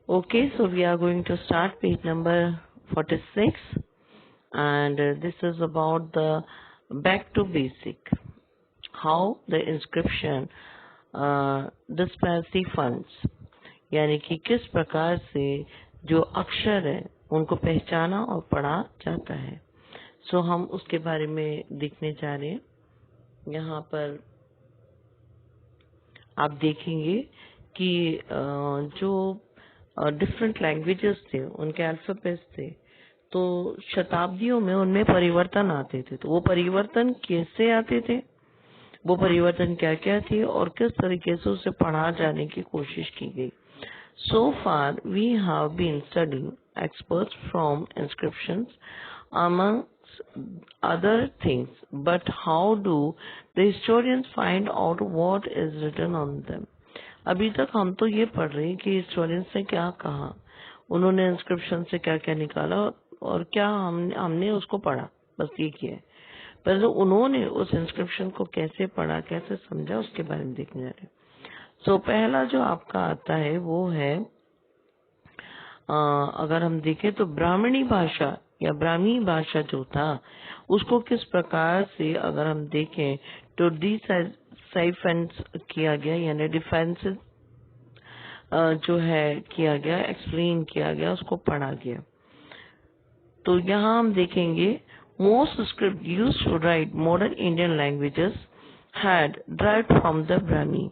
Okay, so we are going to start page number 46, and this is about the back to basic, how the inscription disperse the funds, यानी कि किस प्रकार से जो अक्षर है उनको पहचाना और पढ़ा जाता है। सो हम उसके बारे में देखने जा रहे हैं। यहाँ पर आप देखेंगे कि जो डिफरेंट लैंग्वेजेस थे, उनके अल्फाबेट्स थे, तो शताब्दियों में उनमें परिवर्तन आते थे। तो वो परिवर्तन कैसे आते थे, वो परिवर्तन क्या क्या थे और किस तरीके से उसे पढ़ा जाने की कोशिश की गई। So far we have been studying experts from inscriptions among other things, but how do the historians find out what is written on them? अभी तक हम तो ये पढ़ रहे हैं कि हिस्टोरियंस ने क्या कहा, उन्होंने इंस्क्रिप्शन से क्या क्या निकाला और क्या हमने उसको पढ़ा, बस ये किया है। पर उन्होंने उस इंस्क्रिप्शन को कैसे पढ़ा, कैसे समझा, उसके बारे में देखने जा रहे हैं। सो पहला जो आपका आता है वो है, अगर हम देखें तो ब्राह्मणी भाषा या ब्राह्मी भाषा जो था उसको किस प्रकार से अगर हम देखें तो डिसाइफेंस किया गया, यानी डिफेंसेस जो है किया गया, एक्सप्लेन किया गया, उसको पढ़ा गया। तो यहाँ हम देखेंगे most script used to write modern Indian languages had derived from the Brahmi.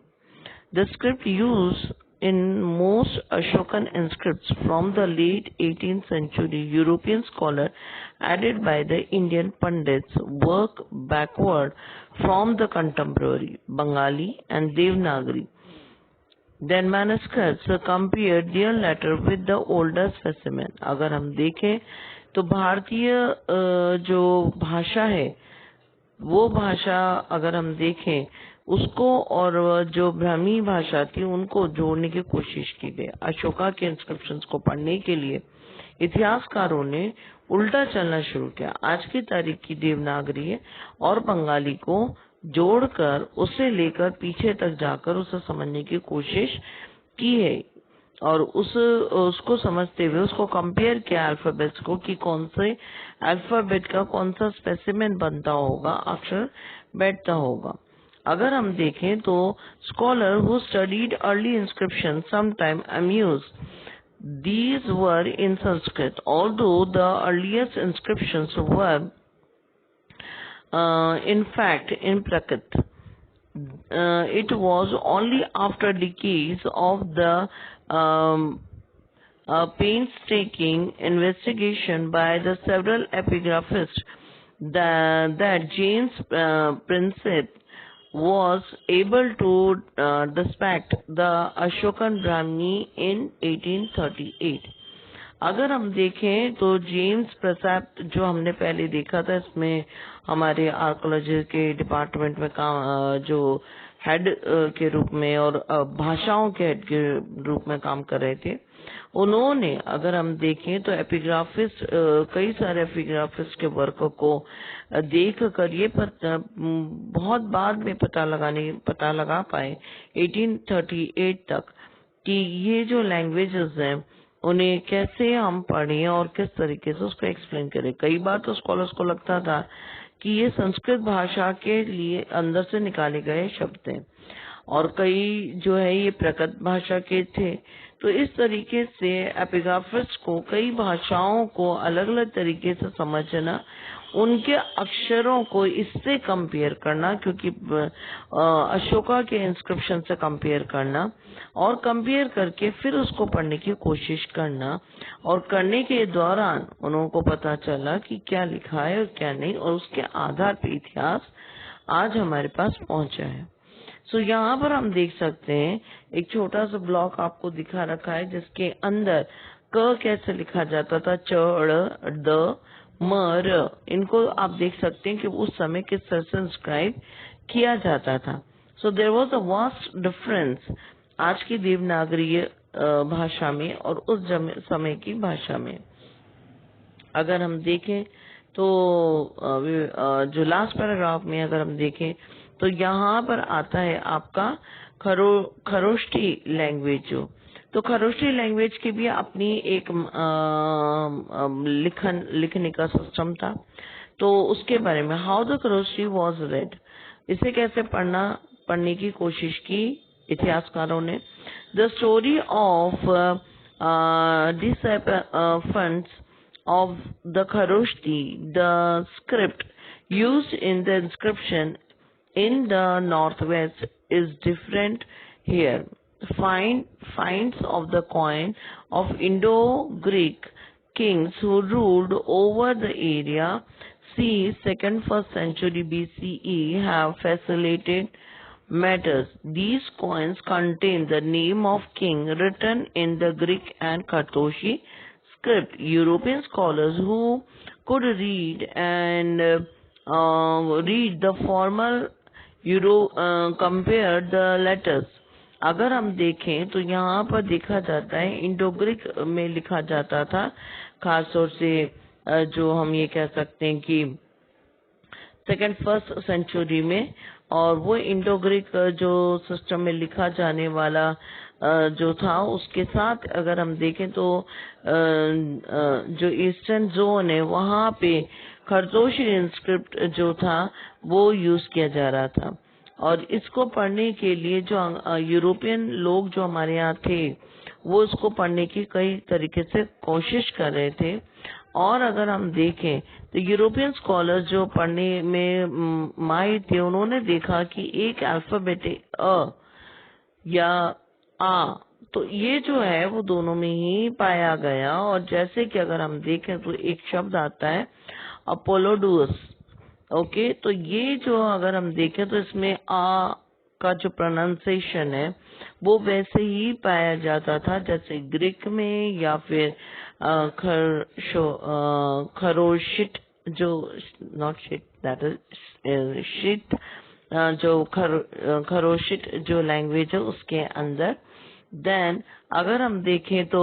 The script used in most Ashokan inscripts from the late 18th century European scholar added by the Indian Pandits work backward from the contemporary Bengali and Devanagari. Then manuscripts compared their letter with the older specimen. अगर हम देखें तो भारतीय जो भाषा है, वो भाषा अगर हम देखें उसको और जो ब्राह्मी भाषा थी उनको जोड़ने की कोशिश की गई। अशोका के इंस्क्रिप्शंस को पढ़ने के लिए इतिहासकारों ने उल्टा चलना शुरू किया। आज की तारीख की देवनागरी और बंगाली को जोड़कर उसे लेकर पीछे तक जाकर उसे समझने की कोशिश की है और उसको समझते हुए उसको कंपेयर किया अल्फाबेट्स को कि कौन से अल्फाबेट का कौन सा स्पेसिमेन बनता होगा, अक्षर बैठता होगा। अगर हम देखें तो scholar who studied early inscription sometime amused these were in Sanskrit, although the earliest inscriptions were in fact in Prakrit. It was only after decades of the painstaking investigation by the several epigraphists that James Princip was able to dissect the Ashokan Brahmi in 1838. अगर हम देखें तो James प्रसाद जो हमने पहले देखा था, इसमें हमारे आर्कोलॉजी के डिपार्टमेंट में काम जो हेड के रूप में और भाषाओं के हेड के रूप में काम कर रहे थे, उन्होंने अगर हम देखें तो एपिग्राफिस्ट कई सारे एपिग्राफिस्ट के वर्क को देख कर ये बहुत बाद में पता लगा पाए 1838 तक कि ये जो लैंग्वेजेस हैं उन्हें कैसे हम पढ़ें और किस तरीके से उसको एक्सप्लेन करें। कई बार तो स्कॉलर्स को लगता था कि ये संस्कृत भाषा के लिए अंदर से निकाले गए शब्द हैं और कई जो है ये प्रकृत भाषा के थे। तो इस तरीके से एपिग्राफिस्ट को कई भाषाओं को अलग अलग तरीके से समझना, उनके अक्षरों को इससे कंपेयर करना, क्योंकि अशोका के इंस्क्रिप्शन से कंपेयर करना और कंपेयर करके फिर उसको पढ़ने की कोशिश करना, और करने के दौरान उनको पता चला कि क्या लिखा है और क्या नहीं, और उसके आधार पर इतिहास आज हमारे पास पहुंचा है। सो यहाँ पर हम देख सकते हैं एक छोटा सा ब्लॉक आपको दिखा रखा है जिसके अंदर क कैसे लिखा जाता था, च, ड़, द, म, र, इनको आप देख सकते हैं कि उस समय किस तरह से इंस्क्राइब किया जाता था। So there was a vast difference आज की देवनागरी भाषा में और उस समय की भाषा में। अगर हम देखें तो जो लास्ट पैराग्राफ में अगर हम देखें तो यहाँ पर आता है आपका खरोष्टी लैंग्वेज। जो तो खरोष्टी लैंग्वेज की भी अपनी एक लिखने का सिस्टम था। तो उसके बारे में how the Kharosthi was red, इसे कैसे पढ़ने की कोशिश की इतिहासकारों ने। The story of disappointment of the Kharoshti, the script used in the inscription in the northwest is different here. Finds of the coin of Indo-Greek kings who ruled over the area c. 2nd-1st century BCE have facilitated matters. These coins contain the name of king written in the Greek and Khartoshi script. European scholars who could read and read the formal compared the letters. अगर हम देखें तो यहाँ पर देखा जाता है Indo Greek में लिखा जाता था, खासतौर से जो हम ये कह सकते हैं कि 2nd-1st सेंचुरी में, और वो इंडो ग्रीक जो सिस्टम में लिखा जाने वाला जो था उसके साथ अगर हम देखें तो जो ईस्टर्न जोन है वहाँ पे खरतोशी इंस्क्रिप्ट जो था वो यूज किया जा रहा था। और इसको पढ़ने के लिए जो यूरोपियन लोग जो हमारे यहाँ थे वो इसको पढ़ने की कई तरीके से कोशिश कर रहे थे। और अगर हम देखें तो यूरोपियन स्कॉलर जो पढ़ने में माहिर थे उन्होंने देखा कि एक अल्फाबेटिक अ या आ, तो ये जो है वो दोनों में ही पाया गया। और जैसे कि अगर हम देखें तो एक शब्द आता है अपोलोडुस, ओके, तो ये जो अगर हम देखें तो इसमें आ का जो प्रोनाउंसिएशन है वो वैसे ही पाया जाता था जैसे ग्रीक में या फिर खरोशिट जो not shit that is shit जो खरोशिट जो लैंग्वेज है उसके अंदर। देन अगर हम देखें तो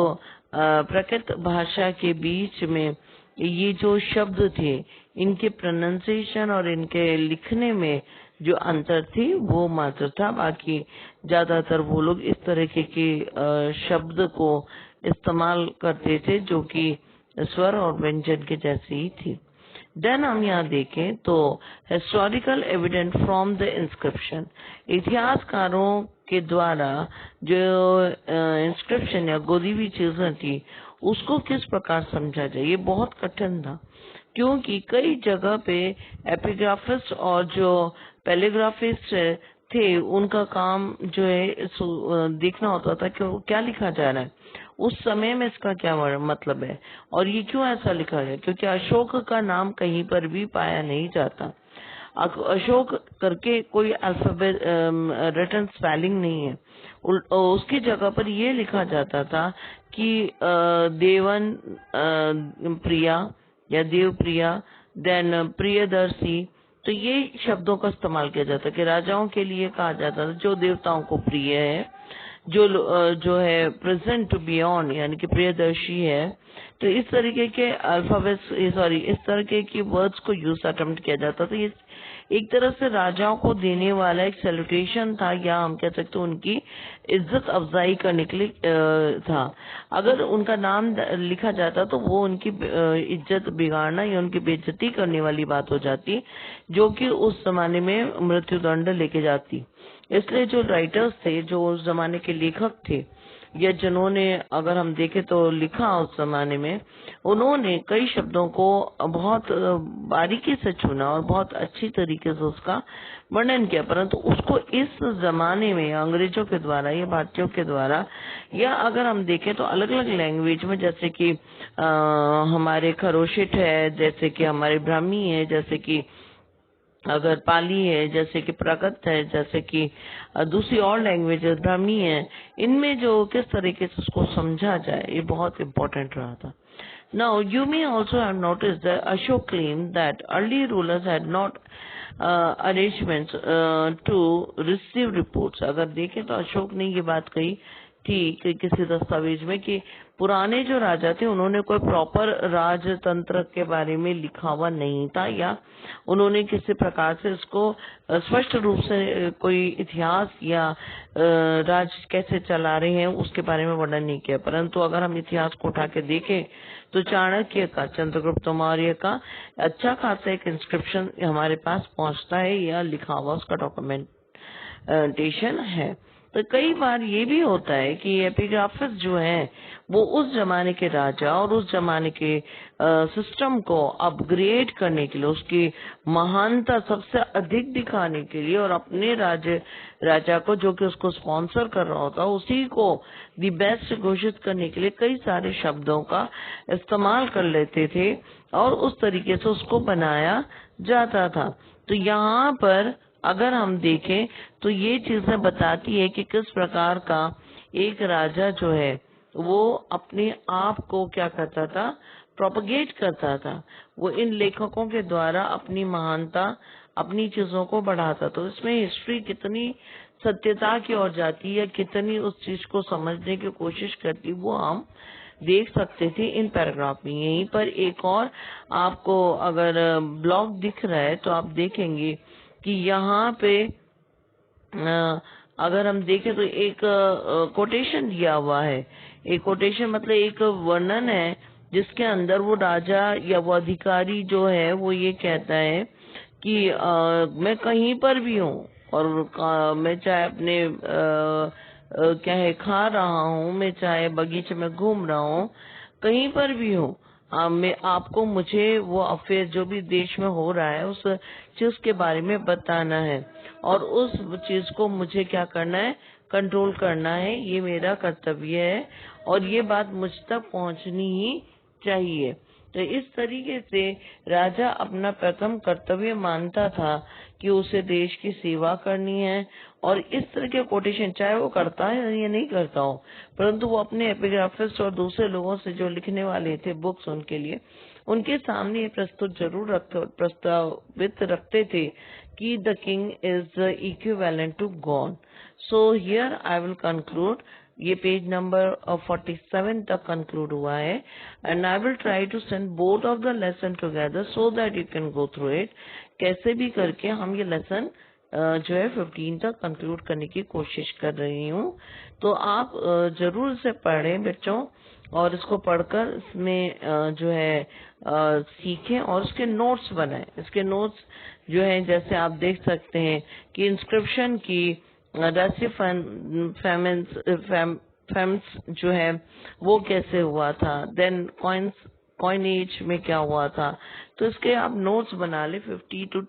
प्राकृत भाषा के बीच में ये जो शब्द थे इनके प्रोनाउंसिएशन और इनके लिखने में जो अंतर थी वो मात्र था, बाकी ज्यादातर वो लोग इस तरह के शब्द को इस्तेमाल करते थे जो कि स्वर और व्यंजन के जैसी ही थी। देन हम यहाँ देखें तो historical evidence from the inscription, इतिहासकारों के द्वारा जो इंस्क्रिप्शन या गोदी हुई चीजें थी उसको किस प्रकार समझा जाए, ये बहुत कठिन था क्योंकि कई जगह पे एपिग्राफिस्ट और जो पैलीग्राफिस्ट थे उनका काम जो है देखना होता था कि क्या लिखा जा रहा है, उस समय में इसका क्या मतलब है और ये क्यों ऐसा लिखा है, क्योंकि अशोक का नाम कहीं पर भी पाया नहीं जाता। अशोक करके कोई अल्फाबेट रिटन स्पेलिंग नहीं है, उसकी जगह पर ये लिखा जाता था कि देवन प्रिया या देव प्रिया, देन प्रियदर्शी, तो ये शब्दों का इस्तेमाल किया जाता कि राजाओं के लिए कहा जाता था जो देवताओं को प्रिय है, जो है प्रेजेंट टू बियॉन्ड यानी कि प्रियदर्शी है। तो इस तरीके के अल्फाबेट्स इस तरह के वर्ड्स को यूज अटेम्प्ट किया जाता था। ये एक तरह से राजाओं को देने वाला एक सैल्यूटेशन था या हम कह सकते उनकी इज्जत अफजाई करने के लिए था। अगर उनका नाम लिखा जाता तो वो उनकी इज्जत बिगाड़ना या उनकी बेइज्जती करने वाली बात हो जाती जो कि उस जमाने में मृत्युदंड लेके जाती। इसलिए जो राइटर्स थे, जो उस जमाने के लेखक थे या जिन्होंने अगर हम देखें तो लिखा उस जमाने में, उन्होंने कई शब्दों को बहुत बारीकी से चुना और बहुत अच्छी तरीके से उसका वर्णन किया, परंतु उसको इस जमाने में अंग्रेजों के द्वारा या भारतीयों के द्वारा या अगर हम देखें तो अलग अलग लैंग्वेज में, जैसे कि हमारे खरोशिट है, जैसे कि हमारे ब्राह्मी है, जैसे कि अगर पाली है, जैसे कि प्राकृत है, जैसे कि दूसरी और लैंग्वेजेस ब्राह्मी है, इनमें जो किस तरीके से उसको समझा जाए ये बहुत इम्पोर्टेंट रहा था। Now you may also have noticed that Ashok claimed that early rulers had not arrangements to receive reports। अगर देखें तो अशोक ने ये बात कही थी कि किसी दस्तावेज में कि पुराने जो राजा थे उन्होंने कोई प्रॉपर राजतंत्र के बारे में लिखा हुआ नहीं था, या उन्होंने किसी प्रकार से इसको स्पष्ट रूप से कोई इतिहास या राज्य कैसे चला रहे हैं उसके बारे में वर्णन नहीं किया। परंतु अगर हम इतिहास को उठा के देखें तो चाणक्य का, चंद्रगुप्त मौर्य का अच्छा खासा एक इंस्क्रिप्शन हमारे पास पहुंचता है या लिखा हुआ उसका डॉक्यूमेंटेशन है। तो कई बार ये भी होता है कि एपिग्राफिस्ट जो है वो उस जमाने के राजा और उस जमाने के सिस्टम को अपग्रेड करने के लिए, उसकी महानता सबसे अधिक दिखाने के लिए और अपने राजा को जो कि उसको स्पॉन्सर कर रहा होता उसी को दी बेस्ट घोषित करने के लिए कई सारे शब्दों का इस्तेमाल कर लेते थे और उस तरीके से उसको बनाया जाता था। तो यहाँ पर अगर हम देखें तो ये चीजें बताती है कि किस प्रकार का एक राजा जो है वो अपने आप को क्या करता था, प्रोपगेट करता था। वो इन लेखकों के द्वारा अपनी महानता, अपनी चीजों को बढ़ाता। तो इसमें हिस्ट्री कितनी सत्यता की ओर जाती है, कितनी उस चीज को समझने की कोशिश करती, वो हम देख सकते थे इन पैराग्राफ में। यहीं पर एक और आपको अगर ब्लॉक दिख रहा है तो आप देखेंगे कि यहाँ पे अगर हम देखें तो एक कोटेशन दिया हुआ है। एक कोटेशन मतलब एक वर्णन है जिसके अंदर वो राजा या वो अधिकारी जो है वो ये कहता है कि मैं कहीं पर भी हूँ और मैं चाहे अपने क्या है खा रहा हूँ, मैं चाहे बगीचे में घूम रहा हूँ, कहीं पर भी हूँ, मैं आपको मुझे वो अफेयर जो भी देश में हो रहा है उस चीज के बारे में बताना है और उस चीज को मुझे क्या करना है, कंट्रोल करना है। ये मेरा कर्तव्य है और ये बात मुझ तक पहुंचनी ही चाहिए। तो इस तरीके से राजा अपना प्रथम कर्तव्य मानता था कि उसे देश की सेवा करनी है और इस तरह के कोटेशन चाहे वो करता है या नहीं करता हो, परंतु वो अपने एपिग्राफिस्ट और दूसरे लोगों से जो लिखने वाले थे बुक्स उनके लिए, उनके सामने ये प्रस्तावित रखते थे कि the king is equivalent to god. So here I will conclude. ये पेज नंबर 47 तक कंक्लूड हुआ है and I will try to send both of the lesson together so that you can go through it. कैसे भी करके हम ये lesson जो है 15 तक कंक्लूड करने की कोशिश कर रही हूँ। तो आप जरूर इसे पढ़ें बच्चों और इसको पढ़कर इसमें जो है सीखें और इसके नोट्स बनाएं। इसके नोट्स जो है जैसे आप देख सकते हैं कि इंस्क्रिप्शन की फेम्स जो है वो कैसे हुआ था, देन कॉइनेज में क्या हुआ था। तो इसके आप नोट्स बना ले, 50 to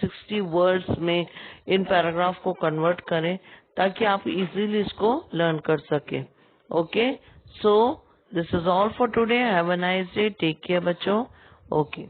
60 वर्ड्स में इन पैराग्राफ को कन्वर्ट करें ताकि आप इजीली इसको लर्न कर सके। Okay, so this is all for today. Have a nice day, take care बच्चों। ओके।